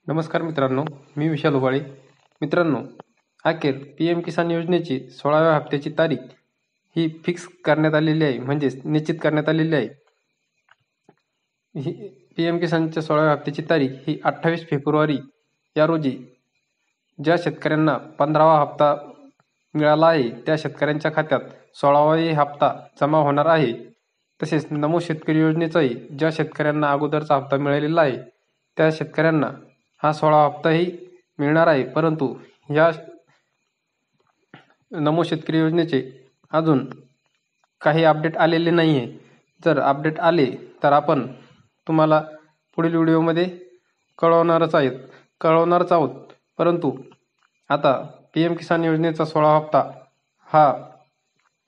नमस्कार मित्रांनो, मी विशाल उबाळे. मित्रांनो, अखेर PM किसान योजनेची 16व्या हप्त्याची तारीख ही फिक्स करण्यात आलेली आहे, म्हणजेच निश्चित करण्यात आलेली आहे. ही PM किसानच्या 16व्या हप्त्याची तारीख ही 28 फेब्रुवारी या रोजी ज्या शेतकऱ्यांना 15वा हप्ता मिळाला आहे त्या शेतकऱ्यांच्या खात्यात 16वाही हप्ता जमा होणार आहे. तसेच नमो शेतकरी योजनेचाही ज्या शेतकऱ्यांना अगोदरचा हप्ता मिळालेला आहे त्या शेतकऱ्यांना हा 16वा हप्ताही मिळणार आहे. परंतु या नमो शेतकरी योजनेचे अजून काही अपडेट आलेले नाही आहे. जर अपडेट आले तर आपण तुम्हाला पुढील व्हिडिओमध्ये कळवणारच आहोत. परंतु आता PM किसान योजनेचा 16वा हप्ता हा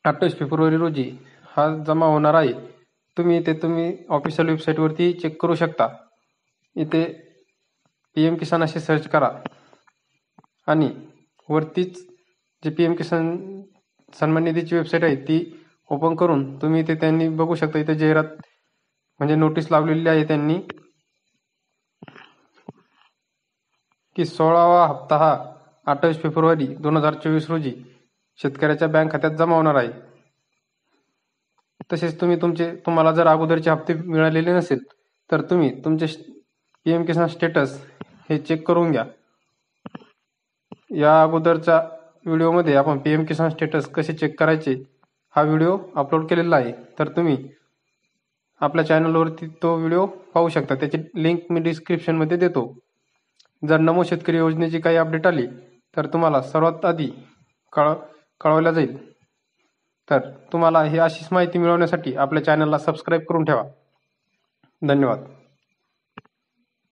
28 फेब्रुवारी रोजी हा जमा होणार आहे. तुम्ही ऑफिशियल वेबसाईटवरती चेक करू शकता. इथे PM किसान असे सर्च करा आणि वरतीच जे PM किसान सन्मान निधीची वेबसाईट आहे ती ओपन करून तुम्ही इथे त्यांनी बघू शकता. इथे जाहिरात म्हणजे नोटीस लावलेली आहे त्यांनी की 16वा हप्ता हा 28 फेब्रुवारी 2024 रोजी शेतकऱ्याच्या बँक खात्यात जमा होणार आहे. तसेच तुम्हाला जर अगोदरचे हप्ते मिळालेले नसेल तर तुम्ही तुमचे PM किसान स्टेटस हे चेक करून घ्या. या अगोदरच्या व्हिडिओमध्ये आपण PM किसान स्टेटस कसे चेक करायचे हा व्हिडिओ अपलोड केलेला आहे, तर तुम्ही आपल्या चॅनलवरती तो व्हिडिओ पाहू शकता. त्याची लिंक मी डिस्क्रिप्शनमध्ये देतो. जर नमो शेतकरी योजनेची काही अपडेट आली तर तुम्हाला सर्वात आधी कळवल्या जाईल. तर तुम्हाला ही अशीच माहिती मिळवण्यासाठी आपल्या चॅनलला सबस्क्राईब करून ठेवा. धन्यवाद.